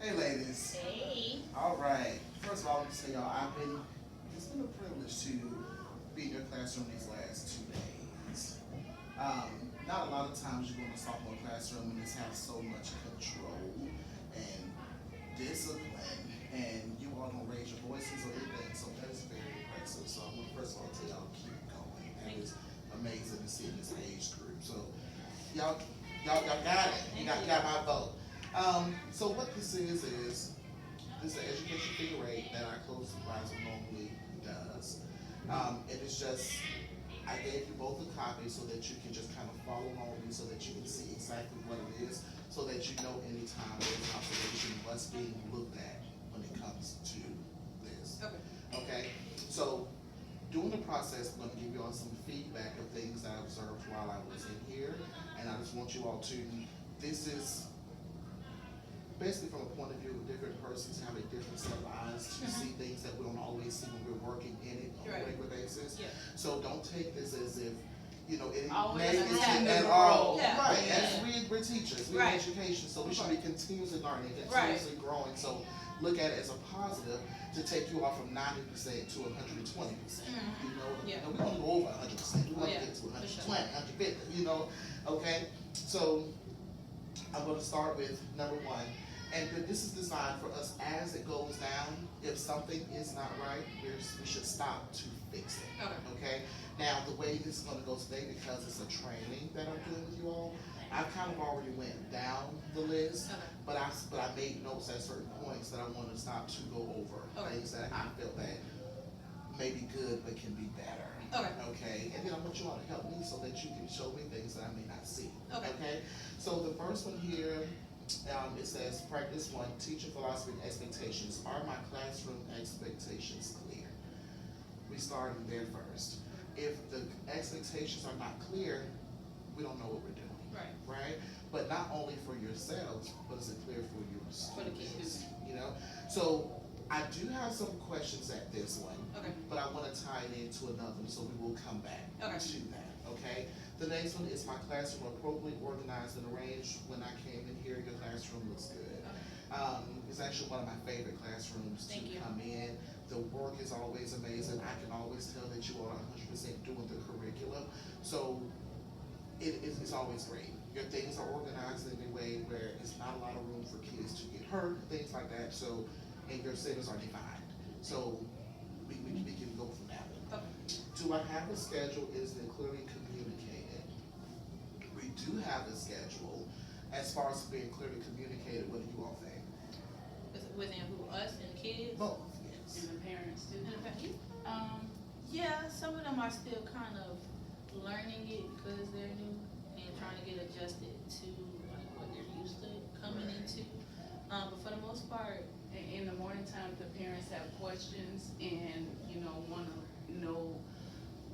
Hey, ladies. Hey. All right. First of all, let me say, y'all, it's been a privilege to be in your classroom these last 2 days. Not a lot of times you go in a sophomore classroom and just have so much control and discipline, and you all don't raise your voices or anything, so that is very impressive. So I'm going to first of all tell y'all, keep going. That is amazing to see in this age group. So y'all got it. You got my vote. So what this is this is an education figure eight that our code supervisor normally does. And it's just, I gave you both a copy so that you can just kind of follow along with me so that you can see exactly what it is, so that you know anytime there's observation what's being looked at when it comes to this. Okay. Okay? So during the process, I'm going to give you all some feedback of things that I observed while I was in here, and I just want you all to, this is basically from a point of view of different persons have a different set of eyes to see things that we don't always see when we're working in it on a regular basis. Yeah. So don't take this as if, it Always may have be to at grow. all. Yeah. Right. Yeah. As we're teachers, we're in Right. education, so we should be continuously learning, Right. continuously growing. So look at it as a positive to take you off from 90% to 120%. Yeah. We want to go over 100%. We want Yeah. to get to For 120, sure. 150. Okay. So I'm going to start with number one. And this is designed for us as it goes down. If something is not right, we should stop to fix it. Okay? Now, the way this is going to go today, because it's a training that I'm doing with you all, I kind of already went down the list, but I made notes at certain points that I wanted to stop to go over. Things that I felt that may be good but can be better. Okay? And then I want you all to help me so that you can show me things that I may not see. Okay? So the first one here, it says, practice one, teacher philosophy and expectations. Are my classroom expectations clear? We start there first. If the expectations are not clear, we don't know what we're doing. Right? But not only for yourselves, but is it clear for your students? So I do have some questions at this one, but I want to tie it into another one, so we will come back to that. Okay? The next one is my classroom appropriately organized and arranged. When I came in here, your classroom looks good. It's actually one of my favorite classrooms to come in. The work is always amazing. I can always tell that you are 100% doing the curriculum. So it's always great. Your things are organized in a way where it's not a lot of room for kids to get hurt, things like that. So, and your settings are defined. So we can go from that one. Do I have a schedule? Is it clearly communicated? We do have a schedule. As far as being clearly communicated, what do you all think? Within who, us and the kids? Both, yes. And the parents too. Yeah, some of them are still kind of learning it because they're new and trying to get adjusted to like what they're used to coming into. But for the most part, In the morning time, the parents have questions and, want to know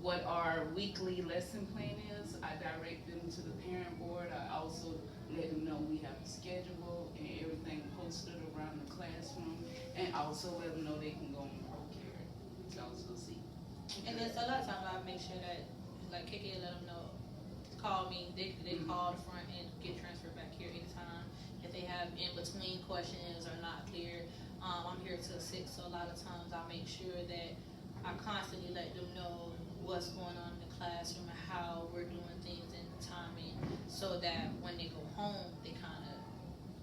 what our weekly lesson plan is. I direct them to the parent board. I also let them know we have a schedule and everything posted around the classroom. And also let them know they can go on ProCare to also see. and then so a lot of times I make sure that, like KK let them know, call me, they call the front and get transferred back here anytime. If they have in-between questions or not clear, I'm here till 6, so a lot of times I make sure that I constantly let them know what's going on in the classroom and how we're doing things and timing, so that when they go home, they kind of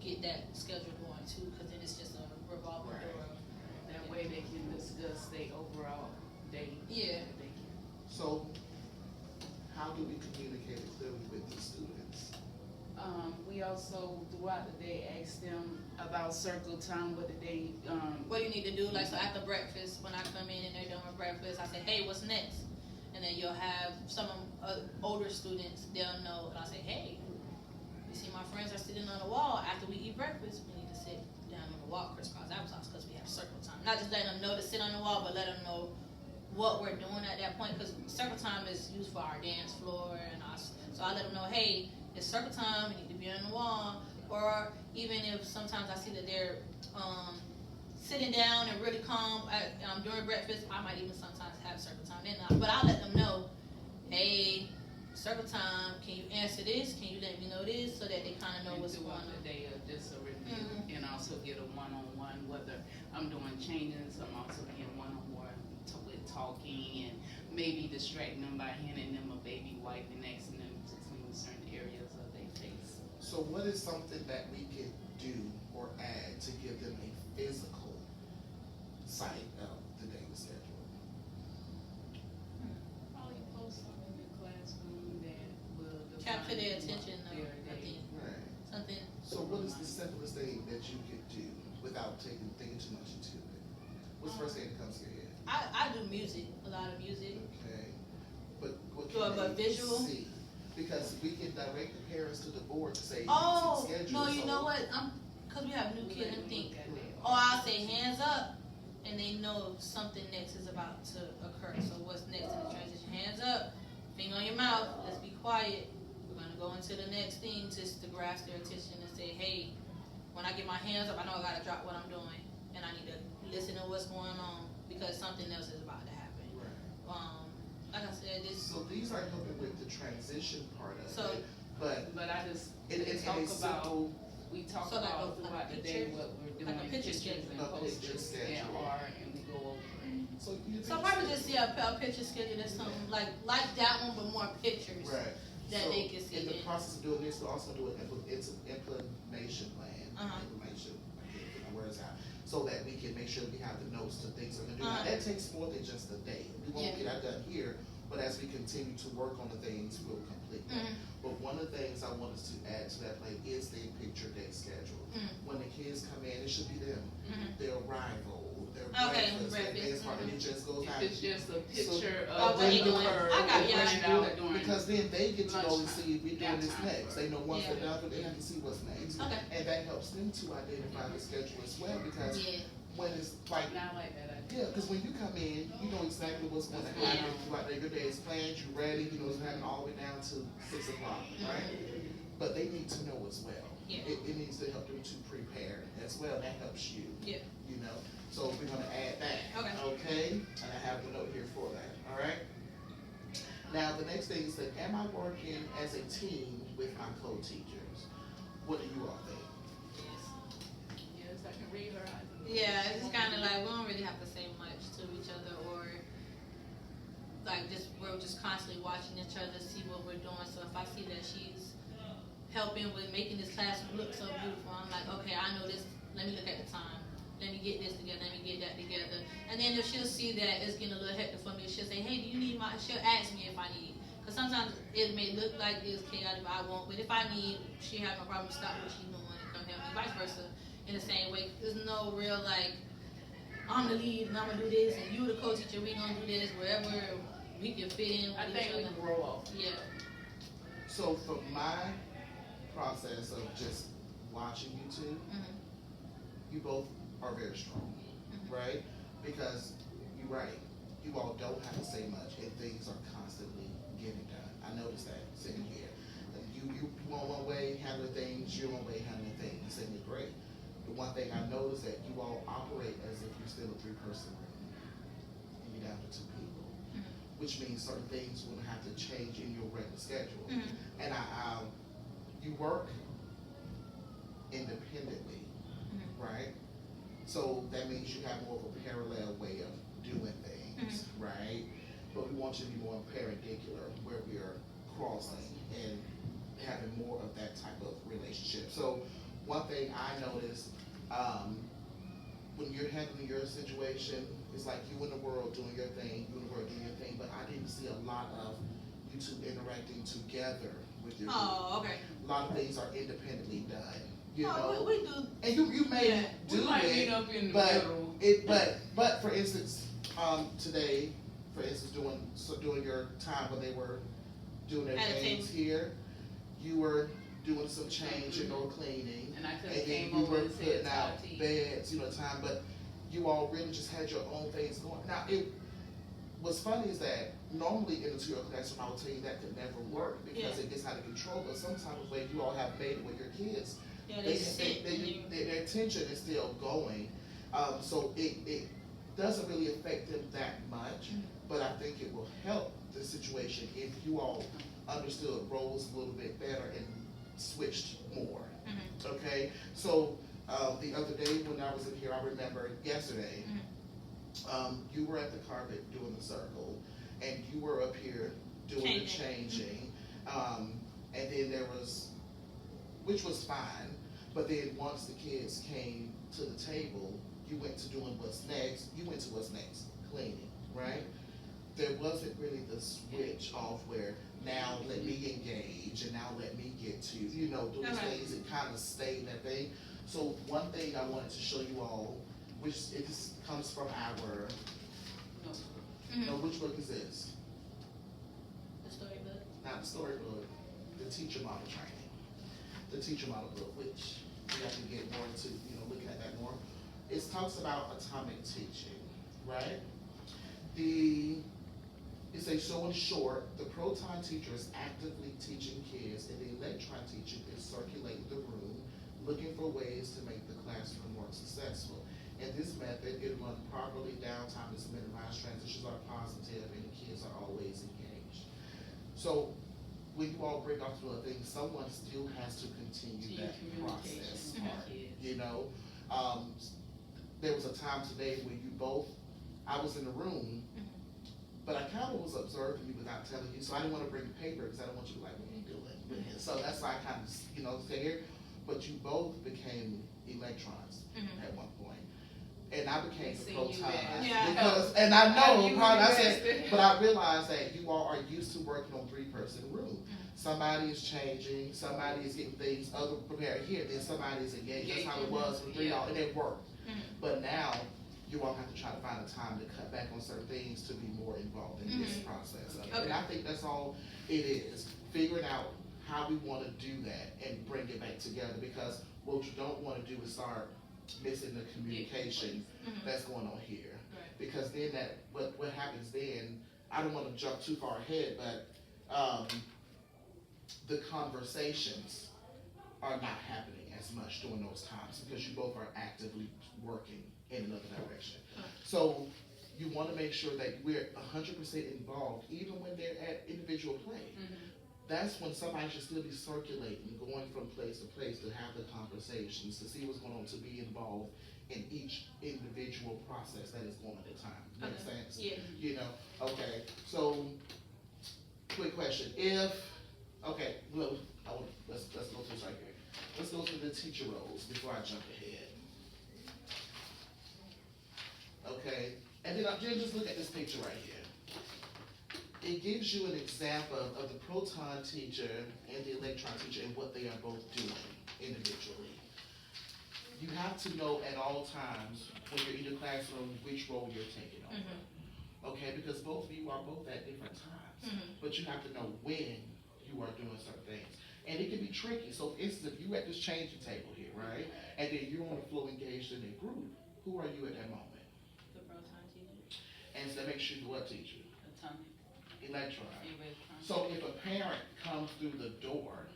get that schedule going too, because then it's just a revolving door. That way they can discuss their overall day. Yeah. So how do we communicate it clearly with the students? We also, throughout the day, ask them about circle time, what did they, What you need to do, like, so after breakfast, when I come in and they're doing breakfast, I say, hey, what's next? And then you'll have some older students, they'll know, and I'll say, hey, you see my friends are sitting on the wall. After we eat breakfast, we need to sit down on the wall, crisscross applesauce, because we have circle time. Not just letting them know to sit on the wall, but let them know what we're doing at that point, because circle time is used for our dance floor, and so I let them know, hey, it's circle time, we need to be on the wall. Or even if sometimes I see that they're sitting down and really calm during breakfast, I might even sometimes have circle time then. But I'll let them know, hey, circle time, can you answer this? Can you let me know this? So that they kind of know what's going on. Throughout the day, just a review, and also get a one one-on-one, whether I'm doing changes, I'm also being one-on-one with talking and maybe distracting them by handing them a baby wipe and asking them to clean certain areas of their face. So what is something that we could do or add to give them a physical sight of the daily schedule? Probably post something in the classroom that will Capture their define attention, though, their I day. think. Right. Something, So what is the simplest thing that you could do without thinking too much into it? What's the first thing that comes to your head? I do music, a lot of music. Okay, but what So, can but they visual? see? Because we can direct the parents to the board to say, Oh, schedule. no, you so- know what, cause we have new We kids let and them think, look at their oh, I'll say hands up, and they know something next is about to occur. So what's next in the transition? Hands up, finger on your mouth, let's be quiet. We're gonna go into the next thing just to grasp their attention and say, hey, when I get my hands up, I know I gotta drop what I'm doing, and I need to listen to what's going on, because something else is about to happen. Right. Like I said, this, So these are helping with the transition part of So- it, but But I just in talk a about, simple, we talk So like about a throughout the picture? day what we're doing, Like a picture pictures schedule. and A picture posters and schedule. art, and we go over it. so you so probably just, yeah, a picture schedule or something, like that one, but more pictures. right. that So they can see in the it. process of doing this, we're also doing it's an implementation plan, Uh-huh. implementation, I can't get my words out, so that we can make sure we have the notes to things we're gonna do. Now, Uh-huh. that takes more than just a day. We won't Yeah. get that done here, but as we continue to work on the things, we'll complete that. Mhm. But one of the things I want us to add to that plan is the picture day schedule. Mhm. When the kids come in, it should be them, Mhm. their arrival, their Okay, breakfast, their breakfast, dance part, and it just goes If down. it's just a picture So- of what they the doing. curve, I got we you. bring it out during. Because then they get to go and lunchtime. see, we're doing this Nap time next, for they know once Yeah. they're done, they have to see what's next. Okay. And that helps them to identify the schedule as well, because Yeah. when it's like, Not like that, I yeah, because when you come in, you know exactly what's going to happen throughout your day is planned, you're ready, you know it's happening all the way down to 6 o'clock, right? But they need to know as well. Yeah. It needs to help them to prepare as well, that helps you. Yeah. You know, so we're gonna add that. Okay. Okay, and I have the note here for that, all right? Now, the next thing is that, am I working as a team with my co-teachers? What do you all think? yes, I can read her eyes. Yeah, it's kind of like we don't really have to say much to each other, or like just we're just constantly watching each other, see what we're doing. So if I see that she's helping with making this classroom look so beautiful, I'm like, okay, I know this. Let me look at the time. Let me get this together. Let me get that together. And then if she'll see that it's getting a little hectic for me, she'll say, hey, do you need my? She'll ask me if I need. Because sometimes it may look like it's chaotic, but I won't. But if I need, she have no problem stop what she's doing and come help me. Vice versa. In the same way, there's no real like, I'm the lead and I'm gonna do this, and you the co-teacher, we gonna do this wherever we can fit in with I each think we other. grow off. Yeah. So for my process of just watching you two, Mhm. you both are very strong, Mhm. right? Because you're right, you all don't have to say much, and things are constantly getting done. I noticed that sitting here. You want one way handling things, you're one way handling things, and you're great. The one thing I noticed that you all operate as if you're still a 3-person room, and you're down to 2 people, Mhm. which means certain things will have to change in your regular schedule. Mhm. And you work independently, Mhm. right? So that means you have more of a parallel way of doing things, right? But we want you to be more perpendicular, where we are crossing and having more of that type of relationship. So one thing I noticed, when you're handling your situation, it's like you in the world doing your thing, you in the world doing your thing, but I didn't see a lot of you two interacting together with your group. Oh, okay. A lot of things are independently done, you know. Oh, we do. And you may Yeah. do We might it, meet up in the but middle. but for instance, today, for instance, doing your time when they were doing their At a things here, you were doing some change and or cleaning, And I and could have then came you over were and said, putting out Tati. beds, time, but you all really just had your own things going. Now, what's funny is that normally in a 2-year classroom, I would tell you that could never work because Yeah. it gets out of control, but sometimes the way you all have made it with your kids, Yeah, they sit and you. their attention is still going, so it doesn't really affect them that much, Mhm. but I think it will help the situation if you all understood roles a little bit better and switched more. Mhm. Okay, so The other day when I was in here, I remember yesterday, you were at the carpet doing the circle, and you were up here doing the changing. And then there was, which was fine, but then once the kids came to the table, you went to doing what's next, you went to what's next, cleaning, right? There wasn't really the switch off where now let me engage and now let me get to, those things. It kind of stayed in that thing. So one thing I wanted to show you all, which it just comes from our, which book is this? The storybook. Not the storybook, the teacher model training. The teacher model book, which we have to get more into, looking at that more. It talks about atomic teaching, right? It's a so in short, the proton teacher is actively teaching kids, and the electron teacher is circulating the room, looking for ways to make the classroom more successful. In this method, it runs properly, downtime is minimized, transitions are positive, and the kids are always engaged. So when you all break off to other things, someone still has to continue that process part, There was a time today where I was in the room, but I kind of was observing you without telling you, so I didn't want to bring the paper because I didn't want you to be like, what are you doing? So that's why I kind of, stay here. But you both became electrons at one point. And I became the proton. And I know, but I realized that you all are used to working on 3-person room. Somebody is changing, somebody is getting things other prepared here, then somebody is engaged. That's how it was with 3 y'all, and it worked. But now, you all have to try to find a time to cut back on certain things to be more involved in this process. And I think that's all it is. Figuring out how we want to do that and bring it back together, because what you don't want to do is start missing the communication that's going on here. Because then what happens then, I don't want to jump too far ahead, but the conversations are not happening as much during those times because you both are actively working in another direction. So you want to make sure that we're 100% involved, even when they're at individual play. That's when somebody should still be circulating, going from place to place to have the conversations, to see what's going on, to be involved in each individual process that is going at a time. Make sense? Yeah. Okay. So, quick question. Let's go to this right here. Let's go to the teacher roles before I jump ahead. Okay, and then just look at this picture right here. It gives you an example of the proton teacher and the electron teacher and what they are both doing individually. You have to know at all times when you're in the classroom which role you're taking over. Okay, because both of you are both at different times, but you have to know when you are doing certain things. And it can be tricky. So for instance, if you at this changing table here, right, and then you're on the floor engaged in a group, who are you at that moment? And so that makes you the what teacher? Atomic. Electron. So if a parent comes through the door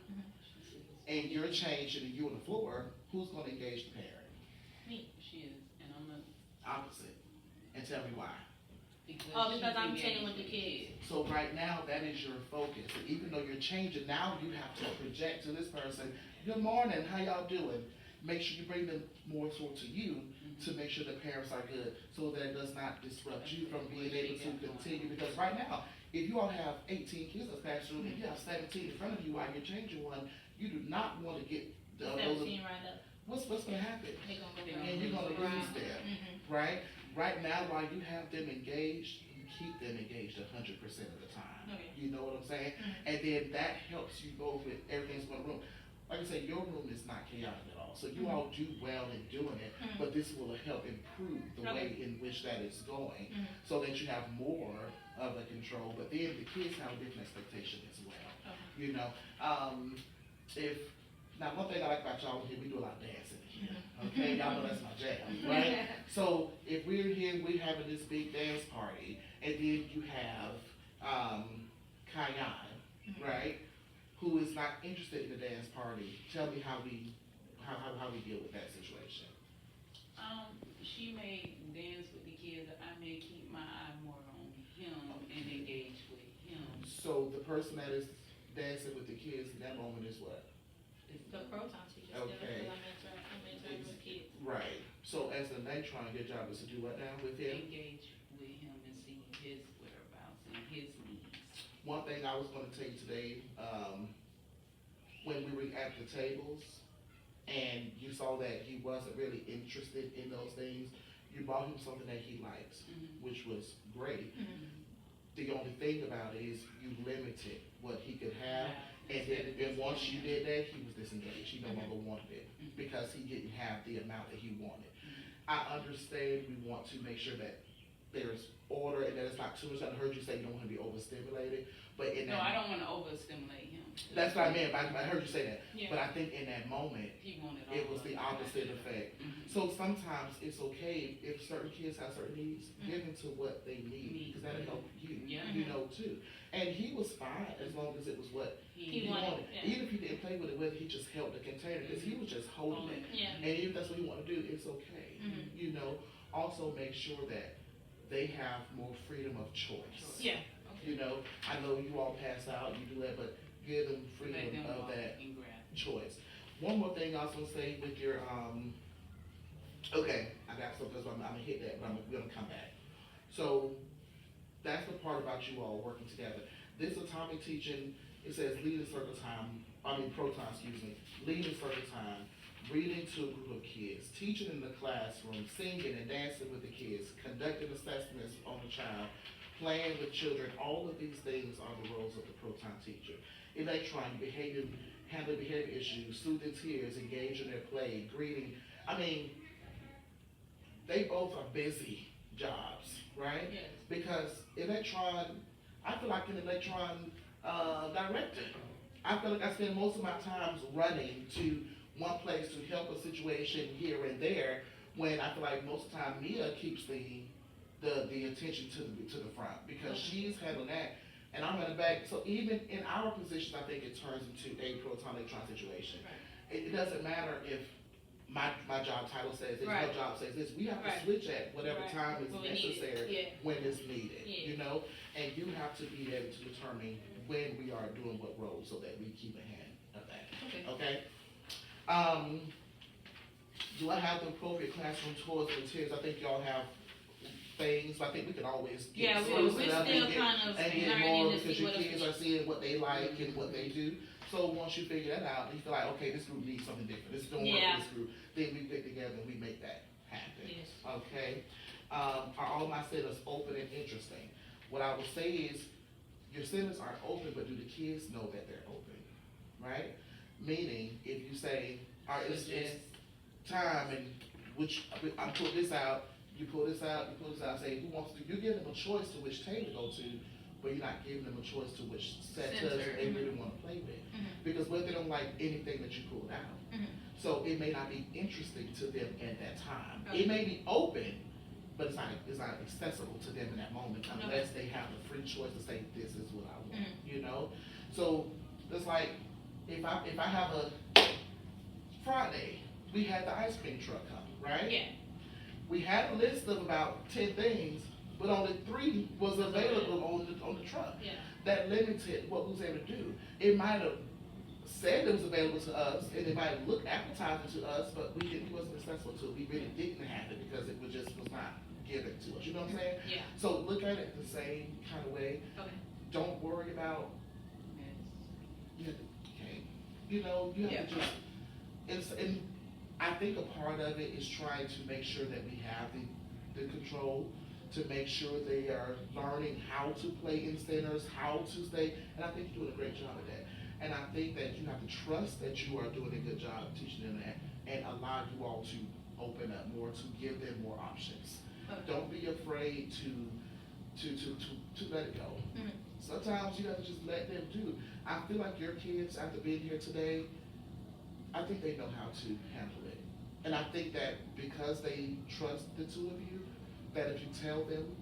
and you're changing and you're on the floor, who's going to engage the parent? Me. She is, and I'm the opposite. And tell me why. Because I'm chilling with the kids. So right now, that is your focus. And even though you're changing, now you have to project to this person, good morning, how y'all doing? Make sure you bring them more toward to you to make sure the parents are good, so that it does not disrupt you from being able to continue. Because right now, if you all have 18 kids in the classroom and you have 17 in front of you while you're changing one, you do not want to get the 17 right up. What's going to happen? And you're going to lose them, right? Right now, while you have them engaged, you keep them engaged 100% of the time. You know what I'm saying? And then that helps you both with everything's going to room. Like I said, your room is not chaotic at all. So you all do well in doing it, but this will help improve the way in which that is going, so that you have more of a control. But then the kids have a different expectation as well. Now one thing I like about y'all here, we do a lot of dancing here. Okay, y'all know that's my jam, right? So if we're here, we're having this big dance party, and then you have Kayan, right? Who is not interested in the dance party. Tell me how we deal with that situation. She may dance with the kids. I may keep my eye more on him and engage with him. So the person that is dancing with the kids in that moment is what? The proton teacher. Okay. I'm interacting with kids. and they trying to get a job is to do what now with him? Engage with him and see his whereabouts and his needs. One thing I was gonna tell you today, when we were at the tables, and you saw that he wasn't really interested in those things, you bought him something that he likes, which was great. The only thing about it is you limited what he could have, and once you did that, he was disengaged. He no longer wanted it because he didn't have the amount that he wanted. I understand we want to make sure that there's order and that it's not too much. I heard you say you don't want to be overstimulated, but in No, that, I don't wanna overstimulate him. that's what I meant. I heard you say that, Yeah. but I think in that moment He wanted all it was of the it. opposite effect. So sometimes it's okay if certain kids have certain needs, give them to what they need, because that'll help you, Yeah. you know, too. And he was fine as long as it was what He wanted, yeah. Even if he didn't play with it, whether he just held the container, because he was just holding it. Yeah. And if that's what you want to do, it's okay. You know, also make sure that they have more freedom of choice. Yeah. You know, I know you all pass out, you do that, but give them Let freedom them of walk that and grab. choice. One more thing I was gonna say with your, okay, I got something, so I'm gonna hit that, but we're gonna come back. So, that's the part about you all working together. This atomic teaching, it says lead in circle time, proton, lead in circle time, reading to a group of kids, teaching in the classroom, singing and dancing with the kids, conducting assessments on the child, playing with children. All of these things are the roles of the proton teacher. Electron, handling behavior issues, soothing tears, engage in their play, greeting. I mean, they both are busy jobs, right? Yes. Because electron, I feel like an electron director. I feel like I spend most of my time running to one place to help a situation here and there, when I feel like most of the time Mia keeps the attention to the front, because she's handling that and I'm in the back. So even in our positions, I think it turns into a proton electron situation. Right. It doesn't matter if my job title says this, Right. your job says this. We have Right. to switch at whatever Right. time is When we need it. necessary, Yeah. when it's needed, Yeah. you know? And you have to be able to determine when we are doing what role, so that we keep a hand of that, Okay. okay? Do I have the appropriate classroom tours and materials? I think y'all have things, but I think we can always get Yeah, closer we're up still and get, kind of and get learning more, to because see your what kids are seeing what they like and what they do. So once you figure that out, you feel like, okay, this group needs something different. This don't work Yeah. for this group. Then we get together and we make that happen. Yes. Okay? Are all my centers open and interesting? What I will say is, your centers are open, but do the kids know that they're open? Right? Meaning, if you say, all right, it's time, and which I pull this out, you pull this out, you pull this out, say, who wants to, you give them a choice to which table to go to, but you're not giving them a choice to which set Center. they really want to play with. Because what if they don't like anything that you pulled out? Mhm. So it may not be interesting to them at that time. Okay. It may be open, but it's not accessible to them in that moment, unless they have the free choice to say, this is what I want, you know? So it's like, if I have a Friday, we had the ice cream truck come, right? Yeah. We had a list of about 10 things, but only 3 was available on the truck. Yeah. That limited what we was able to do. It might have said it was available to us, and it might have looked appetizing to us, but we wasn't accessible to it. We really didn't have it because it was not given to us. You know what I'm saying? Yeah. So look at it the same kind of way. Okay. Don't worry about, you have to, okay, you know, you have to just, and I think a part of it is trying to make sure that we have the control, to make sure they are learning how to play in centers, how to stay, and I think you're doing a great job of that. And I think that you have to trust that you are doing a good job of teaching them that, and allow you all to open up more, to give them more options. Okay. Don't be afraid to let it go. Mhm. Sometimes you have to just let them do. I feel like your kids, after being here today, I think they know how to handle it. And I think that because they trust the two of you, that if you tell them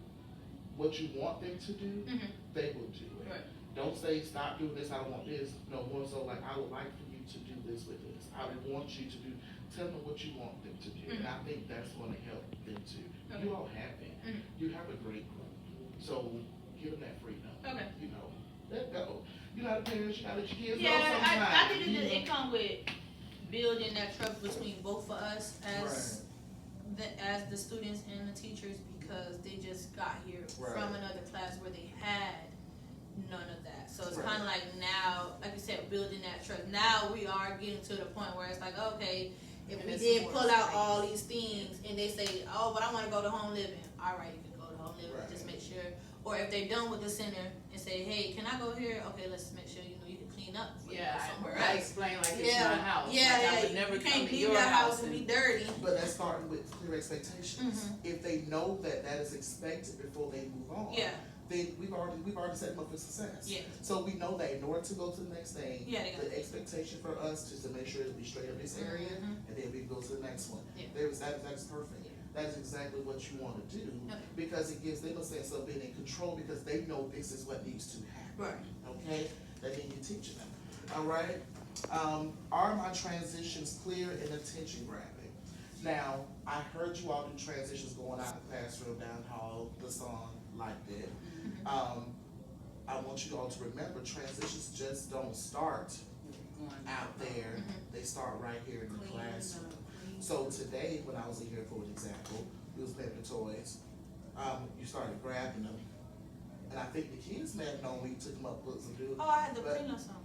what you want them to do, Mhm. they will do it. Right. Don't say, stop doing this, I don't want this. No, more so like, I would like for you to do this with this. I would want you to do, tell them what you want them to do. And I think that's gonna help them too. Okay. You all have it. Mhm. You have a great group. So give them that freedom. Okay. You know, let go. You know how the parents, you gotta let your kids know Yeah, sometimes. I think you know? it come with building that trust between both of us as the students and the teachers because they just got here Right. from another class where they had none of that. So it's Right. kind of like now, like you said, building that trust. Now we are getting to the point where it's like, okay, if And we it's did more pull out space. all these things and they say, oh, but I want to go to home living. All right, you can go to home living. Right. Just make sure. Or if they're done with the center and say, hey, can I go here? Okay, let's make sure you know you can clean up before you go somewhere I else. explain like it's my house. Yeah, like yeah. I would never you come can't to leave your your house and be and dirty. But that's starting with clear expectations. Mhm. If they know that that is expected before they move on, Yeah, then we've already set them up for success. yeah, So we know that in order to go to the next thing, yeah. They got the expectation for us is to make sure that we straight up this area, Mhm. and then we go to the next one. Yeah. That's perfect. Yeah. That is exactly what you want to do, Okay. because it gives them a sense of being in control, because they know this is what needs to happen. Right. Okay, that means you're teaching them. All right. Are my transitions clear and attention grabbing? Now, I heard you all do transitions going out the classroom, down hall, the song, like that. I want you all to remember, transitions just don't start out there. Mhm. They start right here in the clean classroom. up, clean So today, when I was in here, for example, we was playing with the toys. You started grabbing them, and I think the kids may have known when you took them up, put some do. Oh, I had the But- cleanup song.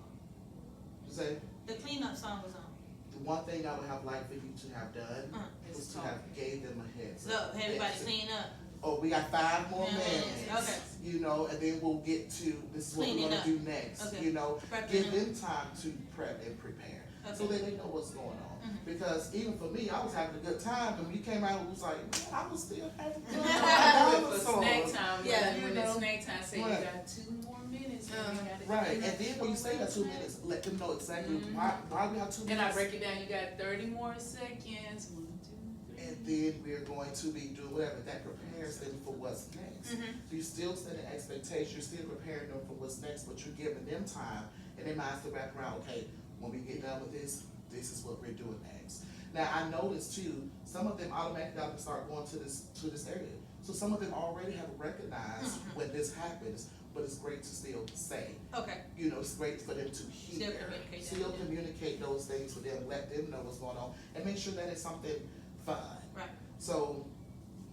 You say The cleanup song was on. the one thing I would have liked for you to have done Uh-huh. was to have gave them a heads So up. everybody Yes. clean up. Oh, we got 5 more Minutes. minutes. Okay. You know, and then we'll get to this is what Cleaning we're gonna up. do next. Okay. You know, Prepping give them. them time to prep and prepare, so Okay. that they know what's going on. Mhm. Because even for me, I was having a good time, and we came out and was like, man, I was still having fun. For So- snack time, Yeah, when you it's know. snack time, say Right. you got 2 more minutes. And you gotta Right, clean and up then when you stay there 2 snack. minutes, let them know exactly Mhm. why we have 2 Then I minutes. break it down, you got 30 more seconds, 1, 2, 3. And then we're going to be doing whatever, that prepares them for what's next. Mhm. So you're still setting expectations, you're still preparing them for what's next, but you're giving them time and their minds to wrap around, okay, when we get done with this, this is what we're doing next. Now, I noticed too, some of them automatically got to start going to this area. So some of them already have recognized Mhm. when this happens, but it's great to still say. Okay. You know, it's great for them to hear. communicate that, Still yeah. communicate those things with them, let them know what's going on, and make sure that it's something fun. Right. So,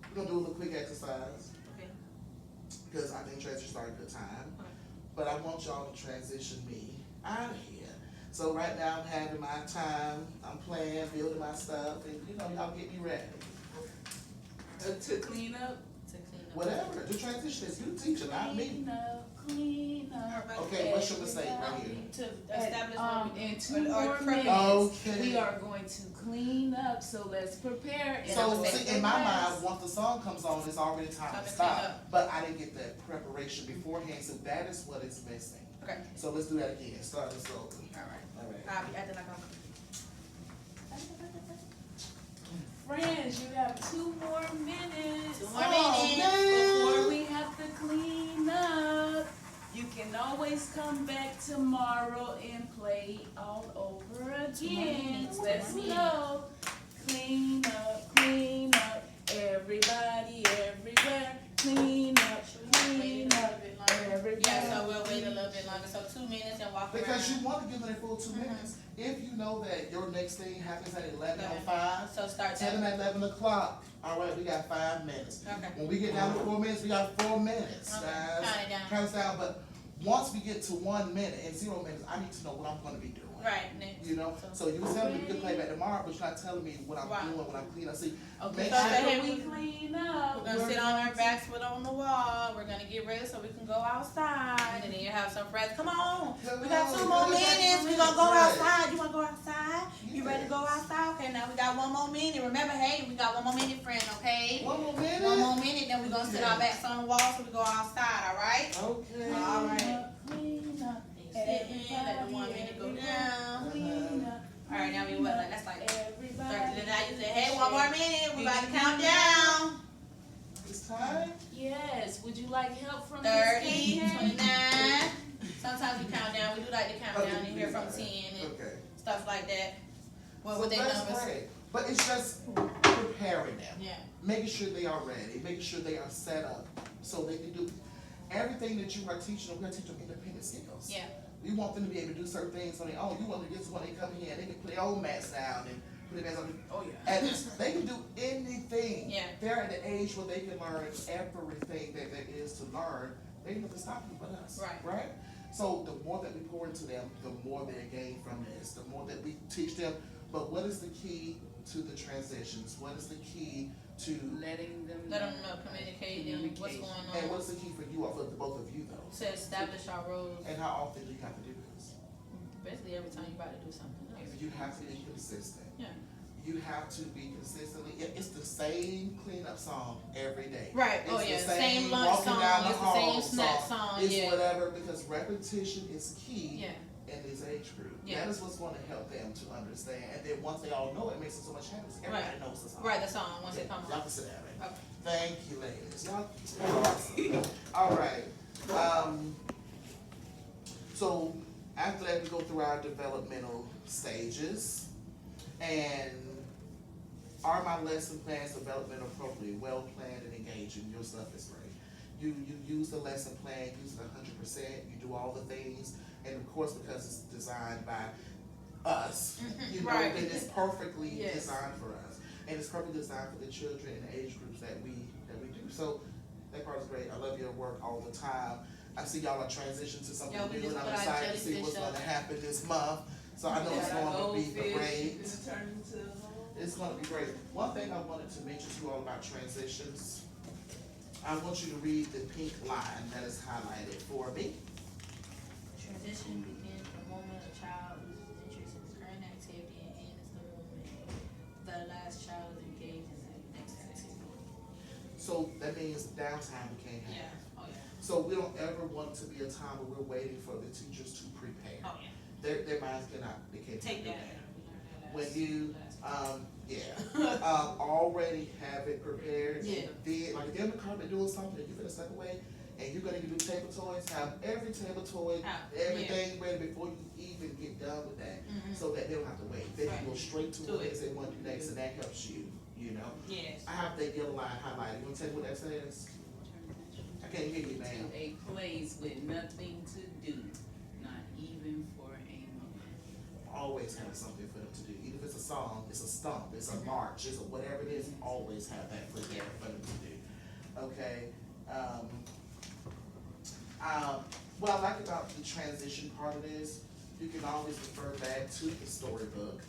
we're gonna do a little quick exercise, Okay. because I think transitions are a good time. Okay. But I want y'all to transition me out of here. So right now I'm having my time, I'm playing, building my stuff, and you know, y'all get me ready. To clean up? To clean up. Whatever, the transition is you teaching, not me. Clean up. Okay, what's your mistake right here? To establish what we In do. 2 Or more prep. minutes, Okay. we are going to clean up, so let's prepare. And So, let's see, in my relax. mind, once the song comes on, it's already time Time to to clean stop. up. But I didn't get that preparation beforehand, so that is what is missing. Okay. So let's do that again, start this over. Alright. Alright. I'll be acting like I'm. Friends, you have 2 more minutes. 2 more Oh, minutes. man. Before we have to clean up, you can always come back tomorrow and play all over again. minutes, Let's 2 more go. Clean up, everybody, everywhere. Clean up, everybody. Yeah, so we'll wait a little bit longer. So 2 minutes and walk Because you around. want to give them their full 2 Mhm. minutes. If you know that your next thing happens at 11:05, So start tell them that. at 11 o'clock. All right, we got 5 minutes. Okay. When we get down to 4 minutes, we got 4 minutes, Okay, guys. count it down. Count us down, but once we get to 1 minute and 0 minutes, I need to know what I'm gonna be doing. Right, next. You know, so you tell me you can play back tomorrow, but you're not telling me what I'm Right. doing when I'm cleaning. See, Okay, Make So sure- hey, after we clean up, We're gonna sit on our backs, foot on the wall. We're gonna get ready so we can go outside. And then you have some friends. Come on, we got 2 more minutes. We gonna go outside. You wanna go outside? You ready to go outside? Okay, now we got 1 more minute. Remember, hey, we got 1 more minute, friend. Okay. 1 more minute. 1 more minute, then we're gonna sit our backs on the wall so we go outside. All right. Okay. All right. clean up, Sit in, let the 1 minute go down. clean up. All right, now we what? That's like 30. Everybody. Then now you say, hey, 1 more minute. We about to count down. It's time. Yes, would you like help from 30, Miss Kay? 29. Sometimes we count down. We do like to count Okay, down and hear from okay. 10 and Okay. stuff like that. What So would they that's numbers? great. But it's just preparing them. Yeah. Making sure they are ready, making sure they are set up so they can do everything that you are teaching them. We're gonna teach them independent skills. Yeah. We want them to be able to do certain things on their own. You want them to get to when they come here and they can put their own mats down and put their mats on. Oh, yeah. And they can do anything Yeah. they're at the age where they can learn everything that there is to learn. They never stop you but us. Right? So the more that we pour into them, the more they gain from this, the more that we teach them. But what is the key to the transitions? What is the key to Letting them Let them know, communicating what's going on. and what's the key for you, for the both of you though? To establish our roles. And how often do you have to do this? Basically every time you're about to do something else. You have to be consistent. Yeah. You have to be consistently. It's the same cleanup song every day. Right. It's Oh the yeah. same Same lunch walking song. down the It's the hall same snack song. It's Yeah. whatever, because repetition is key Yeah. in this age group. Yeah. That is what's going to help them to understand. And then once they all know it, makes it so much happiness. Everybody knows the song. Right. The song once it comes Y'all on. can sit down, right? Okay. Thank you, ladies. Y'all awesome. All right. So after that, we go through our developmental stages. And are my lesson plans development appropriately, well planned and engaging? Your stuff is great. You use the lesson plan, use it 100%. You do all the things, and of course, because it's designed by us, you know, Right. it is perfectly Yes. designed for us, and it's perfectly designed for the children and the age groups that we do. So that part is great. I love your work all the time. I see y'all are transitioning to something Yeah, we new, just and I'm put our excited to see jellyfish what's going to up. happen this month. So I know it's going to be great. It's going to be great. One thing I wanted to mention to you all about transitions, I want you to read the pink line that is highlighted for me. Transition begins the moment a child loses interest in his current activity and ends the moment the last child is engaged in the next activity. So that means downtime we can't have. Yeah. Oh yeah. So we don't ever want it to be a time where we're waiting for the teachers to prepare. Oh yeah. Their minds they can't Take do that. When you, already have it prepared. Yeah. Then, like if you're in the carpet doing something and you're gonna step away, and you're gonna do table toys, have every table toy, Out. everything ready before you even get done with that, Mhm. so that they don't have to wait. They can Right. go straight to To what it. it is they want to do next, and that helps you. You know. Yes. I have that yellow line highlighted. You wanna tell me what that says? I can't hear you, ma'am. To a place with nothing to do, not even for a moment. Always have something for them to do. Even if it's a song, it's a stomp, it's a march, it's a whatever it is, always have that for them to do. Okay. What I like about the transition part of this, you can always refer back to the storybook,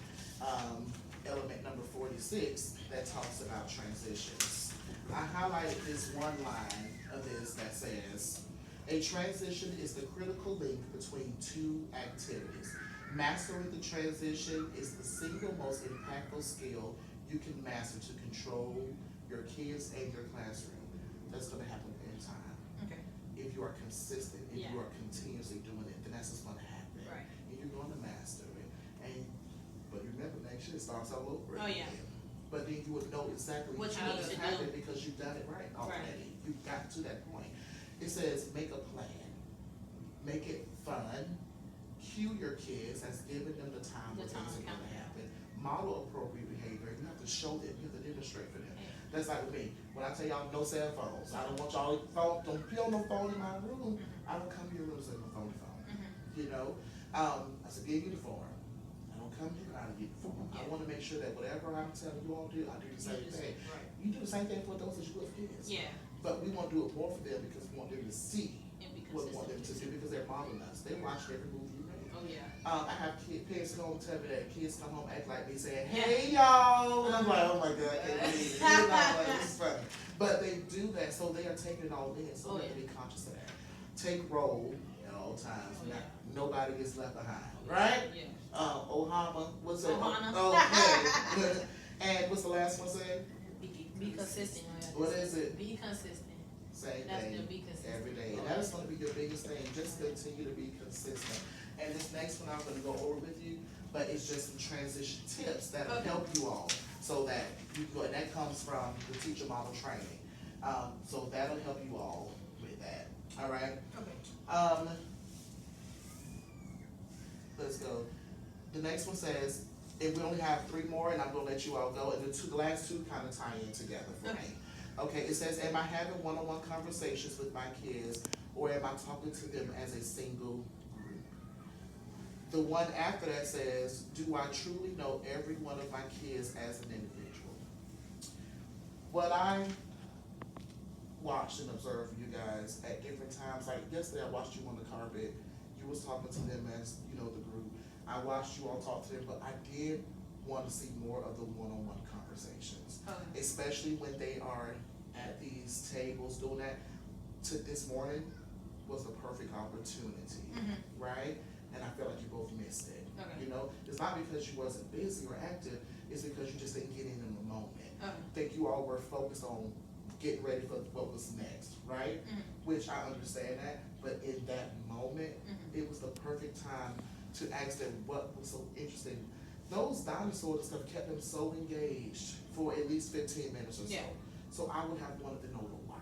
element number 46, that talks about transitions. I highlighted this one line of this that says, a transition is the critical link between two activities. Mastering the transition is the single most impactful skill you can master to control your kids and your classroom. That's gonna happen in time. Okay. If you are consistent, if Yeah. you are continuously doing it, then that's what's gonna happen. Right. And you're gonna master it. But remember, next year it starts all over Oh, yeah. again. But then you would know exactly What you how need it's to do. happened because you've done it right already. You've got to that point. It says, make a plan, make it fun, cue your kids as giving them the time when The time things are count. gonna happen. Model appropriate behavior. You have to show them, you have to demonstrate for them. Yeah. That's like with me. When I tell y'all no cell phones, I don't want y'all don't be on no phone in my room. I don't come to your room and say no phone. Mhm. You know, I said be a uniform. I don't come here out of uniform. I Yeah. want to make sure that whatever I'm telling you all to do, I do the same thing. Right. You do the same thing for those that you have kids. Yeah. But we want to do it more for them because we want them to see And be what we want them to consistent. do because they're modeling us. They watch every move we make. Oh yeah. I have parents come home tell me that kids come home act like me saying, "Hey y'all," and I'm like, "Oh my god, I can't believe it." You know, like, it's funny. But they do that, so they are taking it all in. So Oh, we have to yeah. be conscious of that. Take roll at all times. Oh, yeah. Nobody gets left behind, right? Yeah. Ohana, what's it? Ohana. Okay. And what's the last one say? Be consistent. What is it? Be consistent. Same That's thing. the be consistent. Every day. And that is going to be your biggest thing. Just continue to be consistent. And this next one I'm going to go over with you, but it's just some transition tips that will Okay. help you all so that you go, and that comes from the teacher model training. So that'll help you all with that. All right? Okay. Let's go. The next one says, if we only have 3 more, and I'm going to let you all go, and the last two kind of tie in together for Okay. me. Okay, it says, am I having one-on-one conversations with my kids, or am I talking to them as a single group? The one after that says, do I truly know every one of my kids as an individual? what I watched and observed you guys at different times, like yesterday I watched you on the carpet, you was talking to them as, you know, the group. I watched you all talk to them, but I did want to see more of the one-on-one conversations. Okay. Especially when they are at these tables doing that. To this morning was the perfect opportunity, right? And I feel like you both missed it. Okay. You know, it's not because you wasn't busy or active, it's because you just didn't get in the moment. Okay. I think you all were focused on getting ready for what was next, right? Which I understand that, but in that moment, it was the perfect time to ask them what was so interesting. Those dinosaurs and stuff kept them so engaged for at least 15 minutes or so. Yeah. So I would have wanted to know the why.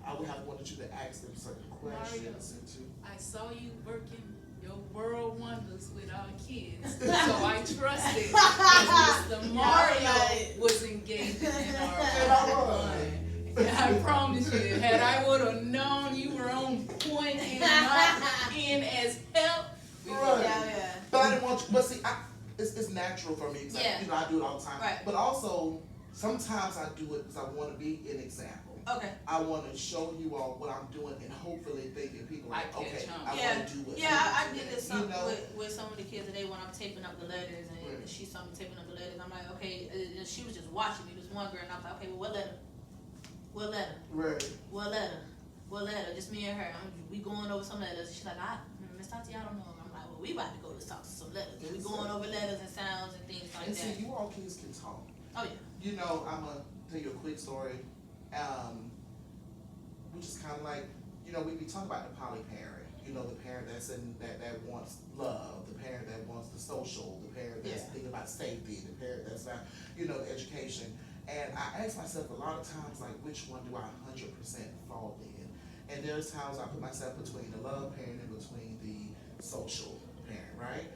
I would have wanted you to ask them certain questions and to. I saw you working your world wonders with our kids, so I trusted that Mr. Mario was engaged in our fun. And I promise you, had I would have known you were on point and not in as help, we would Right. Yeah. But I didn't want you, but see, it's natural for me, 'cause Yeah. you know, I do it all the time. Right. But also, sometimes I do it because I want to be an example. Okay. I want to show you all what I'm doing and hopefully thinking people are like, I catch okay, on. I Yeah. want to do it. Yeah, I did this You something know? with some of the kids today when I'm taping up the letters and Right. she saw me taping up the letters. I'm like, okay, and she was just watching me, this one girl, and I was like, okay, well, what letter? What letter? Right. What letter? What letter? Just me and her. We going over some letters. She's like, Miss Tati, I don't know. I'm like, well, we about to go to talk to some letters. We going over letters and sounds and things like And that. see, you all kids can talk. Oh yeah. You know, I'm gonna tell you a quick story. Which is kind of like, you know, we talk about the poly parent. You know, the parent that's in that wants love, the parent that wants the social, the parent that's Yeah. thinking about safety, the parent that's about, you know, the education. And I ask myself a lot of times, like, which one do I 100% fall in? And there's times I put myself between the love parent and between the social parent, right?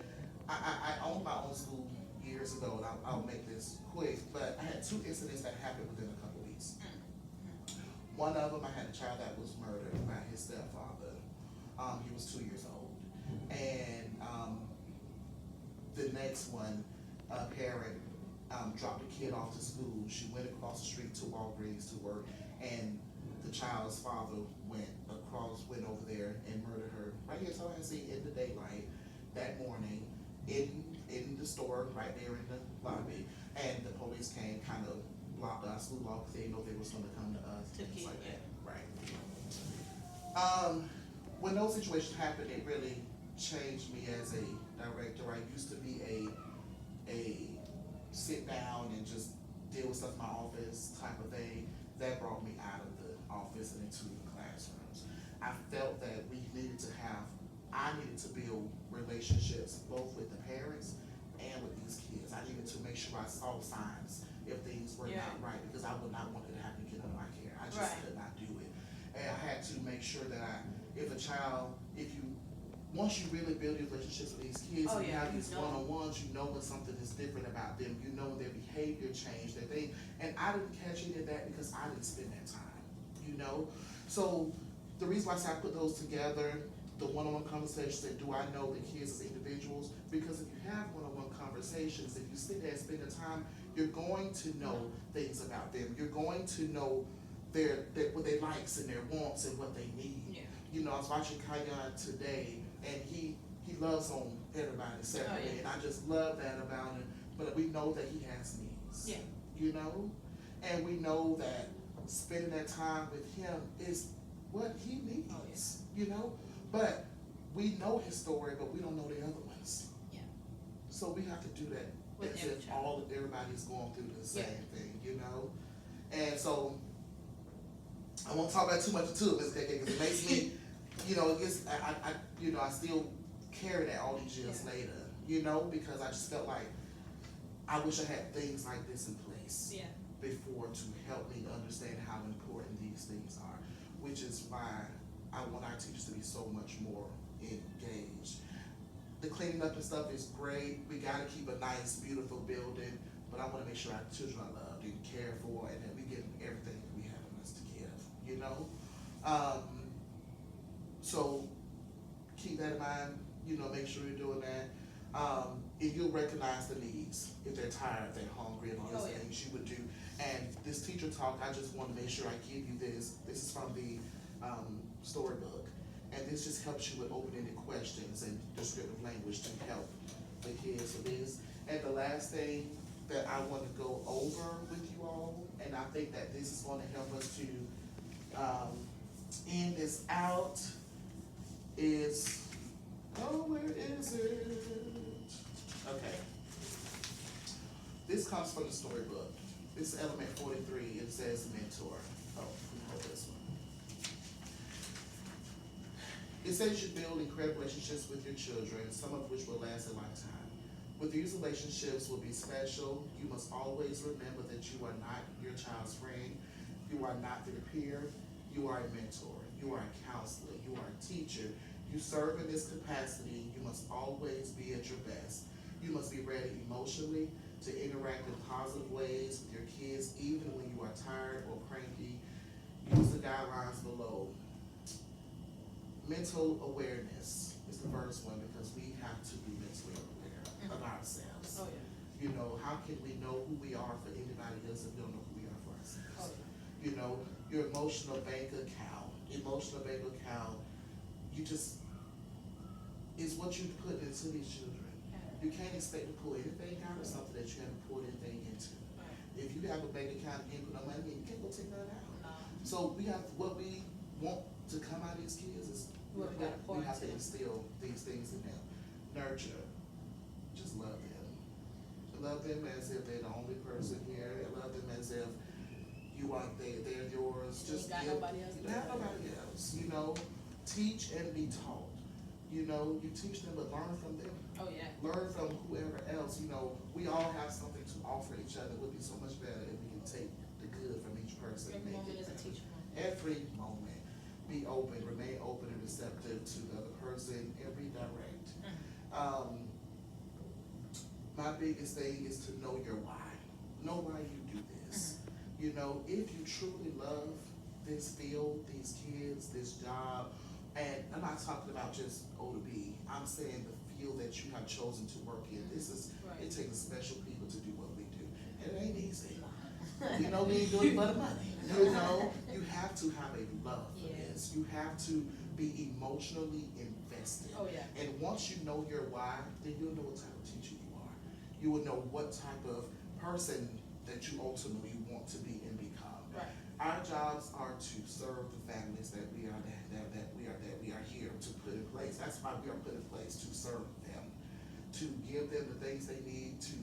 I owned my own school years ago, and I'll make this quick, but I had 2 incidents that happened within a couple weeks. One of them, I had a child that was murdered by his stepfather. He was 2 years old. And the next one, a parent dropped a kid off to school. She went across the street to Walgreens to work, and the child's father went over there and murdered her right here, so I can see in the daylight that morning in the store right there in the lobby. And the police came, kind of blocked our school off because they didn't know they was going to come to us, To things keep like it. that. Right. When those situations happened, it really changed me as a director. I used to be a sit down and just deal with stuff in my office type of thing. That brought me out of the office and into the classrooms. I felt that I needed to build relationships both with the parents and with these kids. I needed to make sure I saw signs if things were not right, because I would not want it to happen again under my care. I just Right. could not do it. And I had to make sure that once you really build your relationships with these kids, Oh, and you yeah, have you these know. one-on-ones, you know when something is different about them, you know their behavior changed, and I didn't catch any of that because I didn't spend that time, you know? So the reason why I say I put those together, the one-on-one conversations, and do I know the kids as individuals? Because if you have one-on-one conversations, if you sit there and spend the time, you're going to know things about them. You're going to know what they likes and their wants and what they need. Yeah. You know, I was watching Kayan today, and he loves on everybody separately, Oh, yeah. and I just love that about him. But we know that he has needs. Yeah. You know, and we know that spending that time with him is what he needs. Oh, yes. You know, but we know his story, but we don't know the other ones. Yeah. So we have to do that With as every if child. everybody's going through the same Yeah. thing. You know, and so I won't talk about too much too, Ms. KK, because it makes me, you know, it gets, I still carry that all these years Yeah. later, you know, because I just felt like I wish I had things like this in place Yeah. before to help me understand how important these things are, which is why I want our teachers to be so much more engaged. The cleaning up and stuff is great. We gotta keep a nice, beautiful building, but I wanna make sure our children are loved and cared for, and that we give them everything that we have in us to give, you know? So keep that in mind, you know, make sure you're doing that. And you'll recognize the needs. If they're tired, if they're hungry, and all those Oh, yeah. things you would do. And this teacher talk, I just want to make sure I give you this. This is from the storybook. And this just helps you with open-ended questions and descriptive language to help the kids with this. And the last thing that I want to go over with you all, and I think that this is going to help us to end this out, is, oh, where is it? Okay. This comes from the storybook. This is element 43. It says mentor. Oh, we know this one. It says you build incredible relationships with your children, some of which will last a lifetime. With these relationships will be special. You must always remember that you are not your child's friend. You are not their peer. You are a mentor. You are a counselor. You are a teacher. You serve in this capacity. You must always be at your best. You must be ready emotionally to interact in positive ways with your kids, even when you are tired or cranky. Use the guidelines below. Mental awareness is the first one, because we have to be mentally aware of ourselves. Oh, yeah. You know, how can we know who we are for anybody else if we don't know who we are for ourselves? Oh, yeah. You know, your emotional bank account. Emotional bank account, you just, is what you put into these children. You can't expect to pull anything out of something that you haven't poured anything into. If you have a bank account and you put no money in, you can't go take that out. No. So we have, what we want to come out of these kids is, What we gotta pour we have to into. instill these things in them. Nurture, just love them. Love them as if they're the only person here. Love them as if you are, they're yours. You Just ain't got give, nobody else. you don't have nobody else, you know. Teach and be taught. You know, you teach them, but learn from them. Oh, yeah. Learn from whoever else. You know, we all have something to offer each other. It would be so much better if we can take the good from each person. Every and make moment it is a better. teacher moment. Every moment. Be open, remain open and receptive to the other person, and redirect. My biggest thing is to know your why. Know why you do this. You know, if you truly love this field, these kids, this job, and I'm not talking about just O to B, I'm saying the field that you have chosen to work in. This is, Right. it takes special people to do what we do. And it ain't easy. You know, we ain't doing it for the money. You know, you have to have a love for Yeah. this. You have to be emotionally invested. Oh, yeah. And once you know your why, then you'll know what type of teacher you are. You will know what type of person that you ultimately want to be and become. Right. Our jobs are to serve the families that we are here to put in place. That's why we are put in place, to serve them, to give them the things they need to.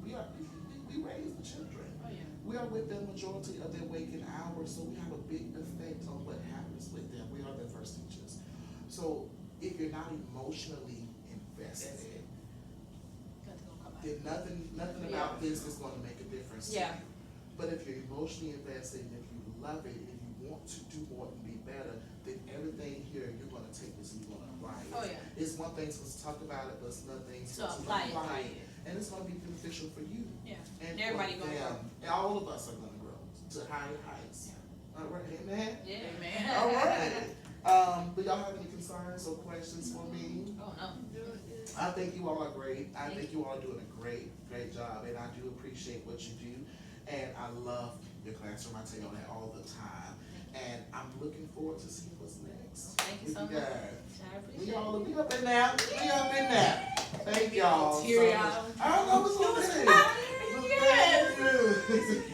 We raise the children. Oh, yeah. We are with them majority of their waking hours, so we have a big effect on what happens with them. We are their first teachers. So if you're not emotionally invested, Nothing gonna come out. then nothing about this is gonna make a difference to Yeah. you. But if you're emotionally invested, and if you love it, and you want to do more and be better, then everything here, you're gonna take this and you're gonna apply it. Oh, yeah. It's one thing to talk about it, but it's another thing So apply it. And it's gonna be beneficial for you. Yeah. And Everybody for gonna them. grow. And all of us are gonna grow to higher heights. All right, amen? Yeah. Amen. All right. Do y'all have any concerns or questions for me? Oh, no. I think you all are great. I think you all are doing a great job, and I do appreciate what you do. And I love your classroom. I tell you that all the time. And I'm looking forward to seeing what's next. Thank you with so much. guys. I appreciate We it. all be up in there. We up in there. Thank y'all. Teary so much. eyed. I don't know what's going on. Yes. Thank you.